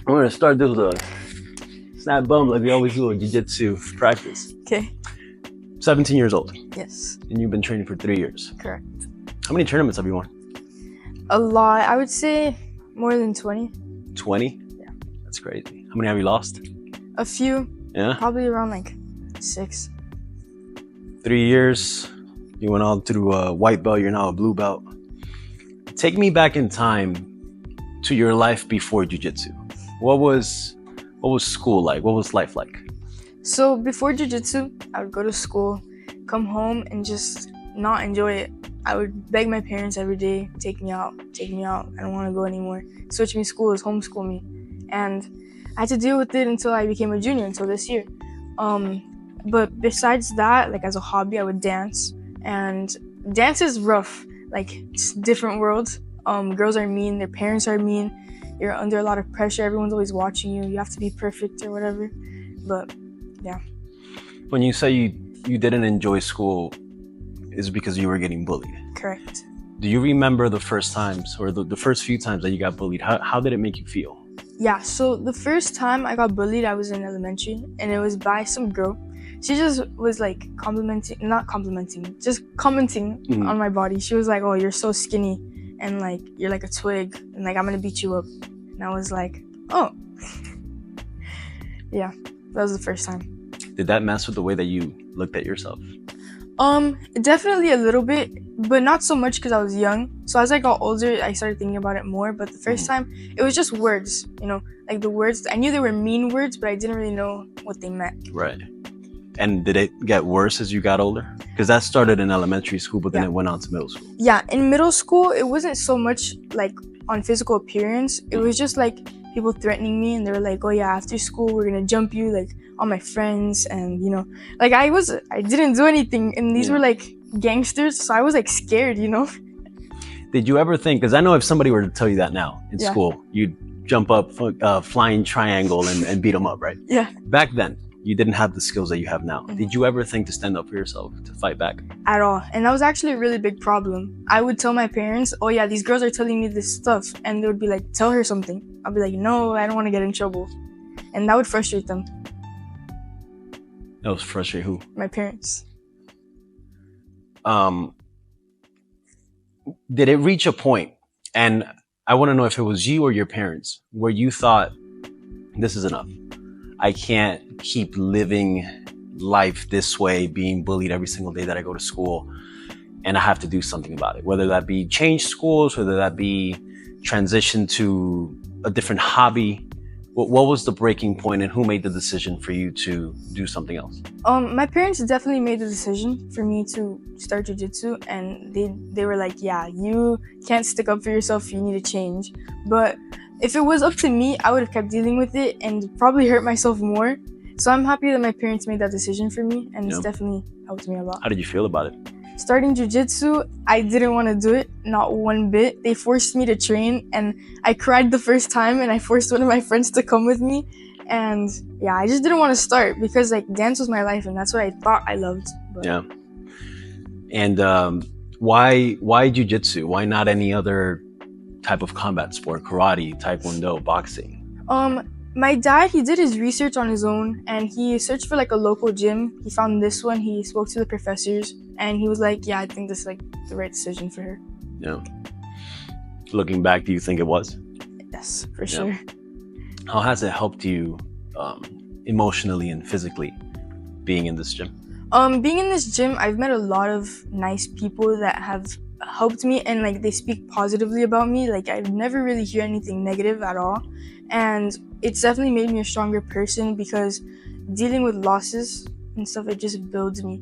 I'm gonna start this with a snap bum like we always do in jiu-jitsu practice. Okay. 17 years old, Yes. and you've been training for 3 years. Correct. How many tournaments have you won? A lot. I would say more than 20. 20? Yeah. That's crazy. How many have you lost? A few. Yeah? Probably around like 6. 3 years. You went on through a white belt. You're now a blue belt. Take me back in time to your life before jiu-jitsu. What was school like? What was life like? So before jiu-jitsu, I would go to school, come home, and just not enjoy it. I would beg my parents every day, take me out. I don't want to go anymore. Switch me schools, homeschool me. And I had to deal with it until I became a junior, until this year. But besides that, like as a hobby, I would dance. And dance is rough. Like, it's different worlds. Girls are mean, their parents are mean. You're under a lot of pressure. Everyone's always watching you. You have to be perfect or whatever. But yeah. When you say you didn't enjoy school, is it because you were getting bullied? Correct. Do you remember the first times or the first few times that you got bullied? How did it make you feel? Yeah, so the first time I got bullied, I was in elementary, and it was by some girl. She just was like commenting on my body. She was like, "Oh, you're so skinny, and like you're like a twig, and like I'm gonna beat you up." And I was like, "Oh." Yeah, that was the first time. Did that mess with the way that you looked at yourself? Definitely a little bit, but not so much because I was young. So as I got older, I started thinking about it more. But the first time, it was just words, like the words. I knew they were mean words, but I didn't really know what they meant. Right. And did it get worse as you got older? Because that started in elementary school, but then it went on to middle school. Yeah, in middle school, it wasn't so much like on physical appearance. It was just like people threatening me, and they were like, "Oh yeah, after school, we're gonna jump you, like all my friends," and like I didn't do anything, and these were like gangsters, so I was like scared. Did you ever think? Because I know if somebody were to tell you that now in school, you'd jump up, flying triangle, and beat them up, right? Yeah. Back then, you didn't have the skills that you have now. Did you ever think to stand up for yourself, to fight back? At all. And that was actually a really big problem. I would tell my parents, "Oh yeah, these girls are telling me this stuff," and they would be like, "Tell her something." I'll be like, "No, I don't want to get in trouble," and that would frustrate them. That was frustrating. Who? My parents. Did it reach a point, and I want to know if it was you or your parents, where you thought, this is enough. I can't keep living life this way, being bullied every single day that I go to school, and I have to do something about it. Whether that be change schools, whether that be transition to a different hobby. What was the breaking point, and who made the decision for you to do something else? My parents definitely made the decision for me to start jiu-jitsu, and they were like, "Yeah, you can't stick up for yourself. You need to change." But if it was up to me, I would have kept dealing with it and probably hurt myself more. So I'm happy that my parents made that decision for me, and it's definitely helped me a lot. How did you feel about it? Starting jiu-jitsu, I didn't want to do it, not one bit. They forced me to train, and I cried the first time, and I forced one of my friends to come with me. And yeah, I just didn't want to start because like dance was my life, and that's what I thought I loved. But yeah. And why jiu-jitsu? Why not any other type of combat sport? Karate, taekwondo, boxing? My dad, he did his research on his own, and he searched for like a local gym. He found this one. He spoke to the professors, and he was like, "Yeah, I think this is like the right decision for her." Yeah. Looking back, do you think it was? Yes, for sure. How has it helped you emotionally and physically being in this gym? Being in this gym, I've met a lot of nice people that have helped me, and like they speak positively about me. Like I never really hear anything negative at all, and it's definitely made me a stronger person because dealing with losses and stuff, it just builds me.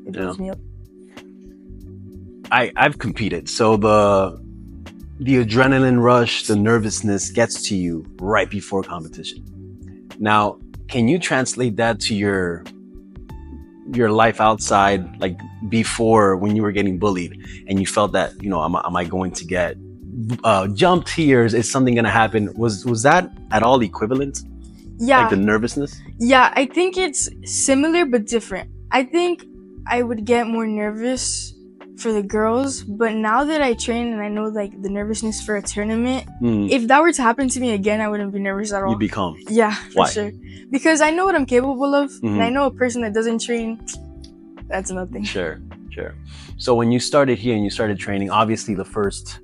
It builds me up. I've competed, so the adrenaline rush, the nervousness gets to you right before competition. Now, can you translate that to your life outside, like before, when you were getting bullied and you felt that, am I going to get jumped here? Is something going to happen? Was that at all equivalent? Yeah. Like the nervousness? Yeah, I think it's similar but different. I think I would get more nervous for the girls, but now that I train and I know like the nervousness for a tournament, Mm, if that were to happen to me again, I wouldn't be nervous at all. you'd be calm. Yeah, for Why? sure. Because I know what I'm capable of, and I Mhm. know a person that doesn't train, that's nothing. Sure. So when you started here and you started training, obviously the first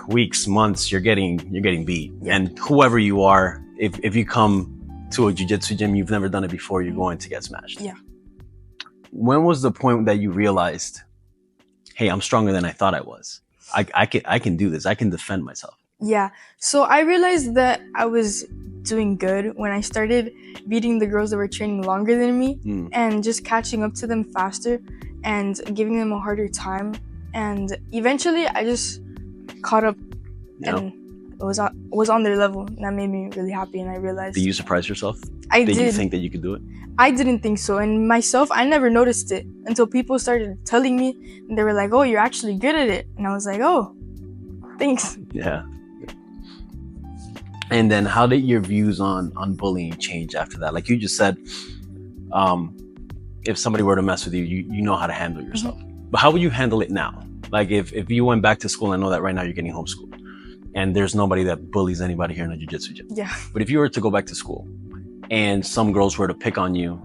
weeks, months, you're getting beat. Yeah. And whoever you are, if you come to a jiu-jitsu gym, you've never done it before, you're going to get smashed. Yeah. When was the point that you realized, hey, I'm stronger than I thought I was? I can do this. I can defend myself. Yeah. So I realized that I was doing good when I started beating the girls that were training longer than me and just catching up to them faster and giving them a harder time. And eventually I just caught up and was on their level. And that made me really happy. And I realized. Did you surprise yourself? I did. Did you think that you could do it? I didn't think so. And myself, I never noticed it until people started telling me. And they were like, oh, you're actually good at it. And I was like, oh, thanks. Yeah. And then how did your views on bullying change after that? Like you just said, if somebody were to mess with you, you know how to handle yourself. But how would you handle it now? Like if you went back to school, I know that right now you're getting homeschooled and there's nobody that bullies anybody here in the jiu-jitsu gym. Yeah. But if you were to go back to school and some girls were to pick on you,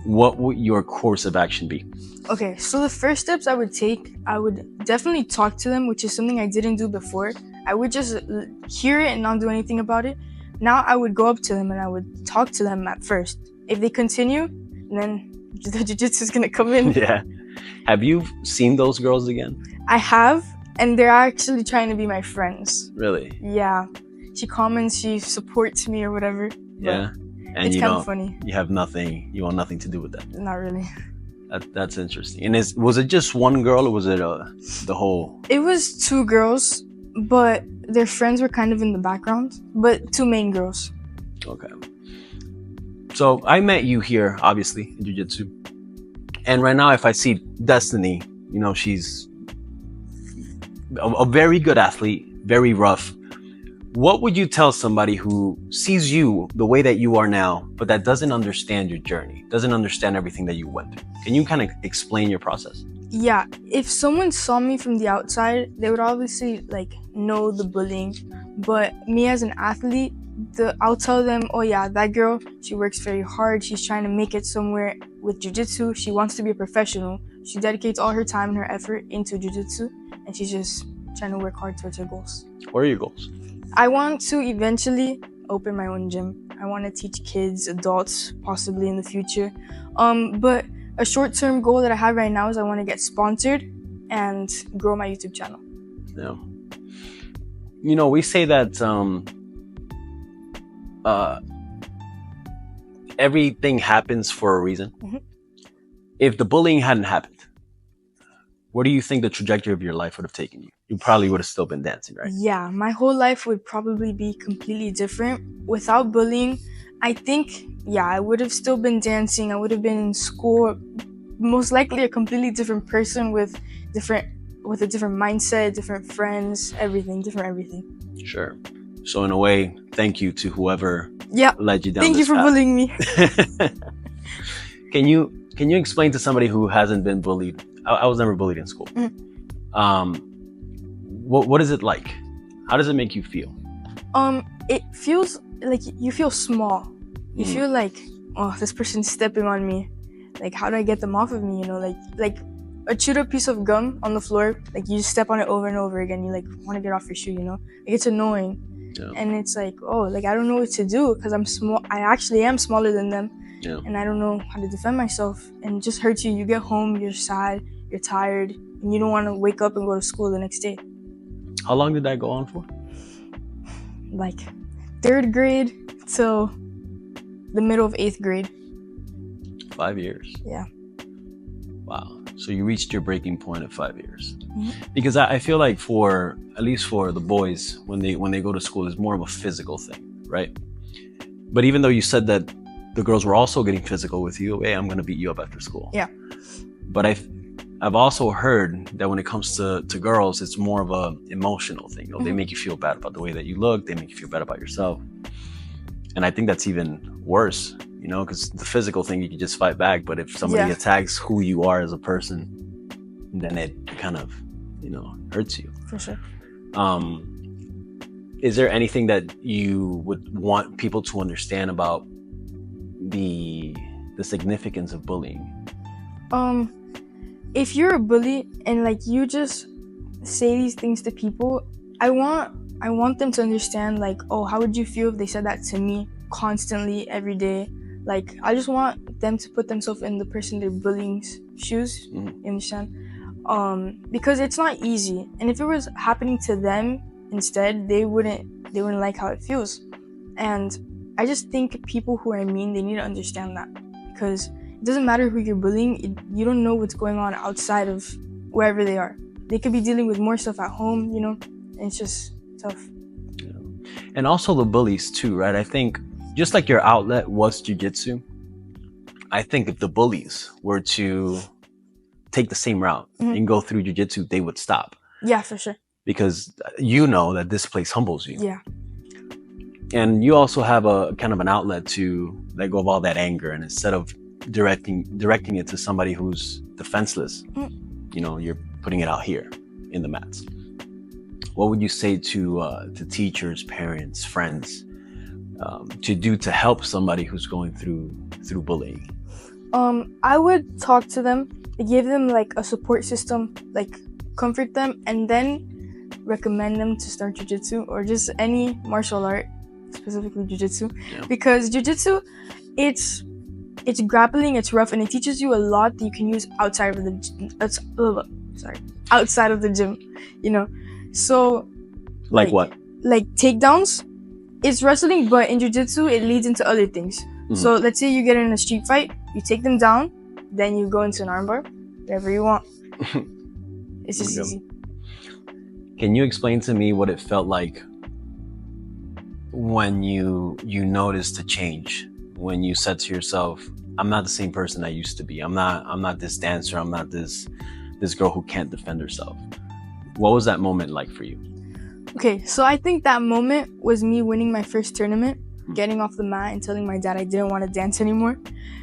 what would your course of action be? Okay, so the first steps I would take, I would definitely talk to them, which is something I didn't do before. I would just hear it and not do anything about it. Now I would go up to them and I would talk to them at first. If they continue, then the jiu-jitsu is going to come in. Yeah. Have you seen those girls again? I have, and they're actually trying to be my friends. Really? Yeah. She comments, she supports me or whatever. Yeah. And it's kind of funny. You have nothing, you want nothing to do with that. Not really. That's interesting. And was it just one girl or was it the whole? It was two girls, but their friends were kind of in the background, but two main girls. Okay. So I met you here, obviously, in jiu-jitsu. And right now, if I see Destiny, you know, she's a very good athlete, very rough. What would you tell somebody who sees you the way that you are now, but that doesn't understand your journey, doesn't understand everything that you went through? Can you kind of explain your process? Yeah, if someone saw me from the outside, they would obviously like know the bullying. But me as an athlete, I'll tell them, oh yeah, that girl, she works very hard. She's trying to make it somewhere with jiu-jitsu. She wants to be a professional. She dedicates all her time and her effort into jiu-jitsu, and she's just trying to work hard towards her goals. What are your goals? I want to eventually open my own gym. I want to teach kids, adults, possibly in the future. But a short-term goal that I have right now is I want to get sponsored and grow my YouTube channel. Yeah. You know, we say that everything happens for a reason. Mm-hmm. If the bullying hadn't happened, where do you think the trajectory of your life would have taken you? You probably would have still been dancing, right? Yeah, my whole life would probably be completely different. Without bullying, I think, yeah, I would have still been dancing. I would have been in school, most likely a completely different person with a different mindset, different friends, everything. Sure. So in a way, thank you to whoever led you down Thank this you for path. Bullying me. Can you explain to somebody who hasn't been bullied? I was never bullied in school. Mm-hmm. What is it like? How does it make you feel? It feels like you feel small. You feel like, oh, this person's stepping on me. Like, how do I get them off of me? You know, like a chewed up piece of gum on the floor. Like, you just step on it over and over again. You like want to get off your shoe. You know, like, it's annoying. Yeah. And it's like, oh, like I don't know what to do because I'm small. I actually am smaller than them. Yeah. And I don't know how to defend myself. And it just hurts you. You get home, you're sad, you're tired, and you don't want to wake up and go to school the next day. How long did that go on for? Like 3rd grade till the middle of 8th grade. 5 years. Yeah. Wow. So you reached your breaking point at 5 years. Mm-hmm. Because I feel like at least for the boys, when they go to school, it's more of a physical thing, right? But even though you said that the girls were also getting physical with you, hey, I'm going to beat you up after school. Yeah. But I've also heard that when it comes to girls, it's more of a emotional thing. You know, they make you feel bad about the way that you look. They make you feel bad about yourself. And I think that's even worse, you know, because the physical thing, you can just fight back. But if somebody attacks who you are as a person, then it kind of, hurts you. For sure. Is there anything that you would want people to understand about the significance of bullying? If you're a bully and like you just say these things to people, I want them to understand, like, oh, how would you feel if they said that to me constantly every day? Like, I just want them to put themselves in the person they're bullying's shoes. You understand? Because it's not easy, and if it was happening to them instead, they wouldn't like how it feels. And I just think people who are mean, they need to understand that, because it doesn't matter who you're bullying. You don't know what's going on outside of wherever they are. They could be dealing with more stuff at home, and it's just tough. Yeah. And also the bullies too, right? I think just like your outlet was jiu-jitsu, I think if the bullies were to take the same route and go through jiu-jitsu, they would stop. Yeah, for sure. Because you know that this place humbles you. Yeah. And you also have a kind of an outlet to let go of all that anger, and instead of directing it to somebody who's defenseless, you're putting it out here in the mats. What would you say to teachers, parents, friends to do to help somebody who's going through bullying? I would talk to them, give them like a support system, like comfort them, and then recommend them to start jiu-jitsu or just any martial art, specifically jiu-jitsu. Yeah. Because jiu-jitsu, it's grappling, it's rough, and it teaches you a lot that you can use outside of the gym. So like what? Like takedowns. It's wrestling, but in jiu-jitsu it leads into other things. So let's say you get in a street fight, you take them down, then you go into an armbar, whatever you want. It's just easy. Can you explain to me what it felt like when you noticed a change? When you said to yourself, I'm not the same person I used to be. I'm not this dancer. I'm not this girl who can't defend herself. What was that moment like for you? Okay, so I think that moment was me winning my first tournament, getting off the mat and telling my dad I didn't want to dance anymore.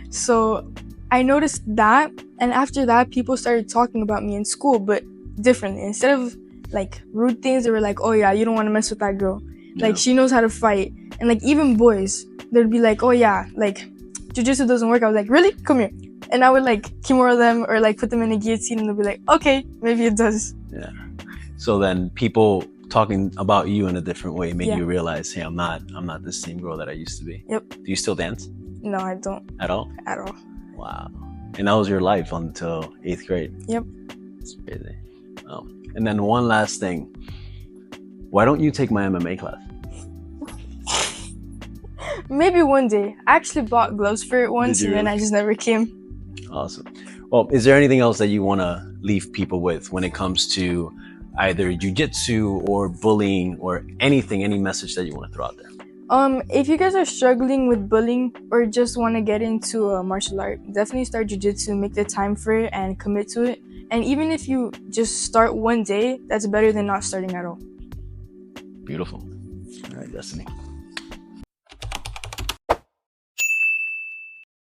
So I noticed that, and after that, people started talking about me in school, but differently. Instead of like rude things, they were like, oh yeah, you don't want to mess with that girl. Like, she knows how to fight. And like even boys, they'd be like, oh yeah, like jiu-jitsu doesn't work. I was like, really? Come here. And I would like kimura them or like put them in a guillotine, and they'll be like, okay, maybe it does. Yeah. So then people talking about you in a different way made you realize, hey, I'm not the same girl that I used to be. Yep. Do you still dance? No, I don't. At all? At all. Wow. And that was your life until 8th grade? Yep. That's crazy. Oh. And then one last thing. Why don't you take my MMA class? Maybe one day. I actually bought gloves for it once, and then I just never came. Awesome. Well, is there anything else that you want to leave people with when it comes to either jiu-jitsu or bullying or anything, any message that you want to throw out there? If you guys are struggling with bullying or just want to get into a martial art, definitely start jiu-jitsu, make the time for it and commit to it. And even if you just start one day, that's better than not starting at all. Beautiful. All right, Destiny.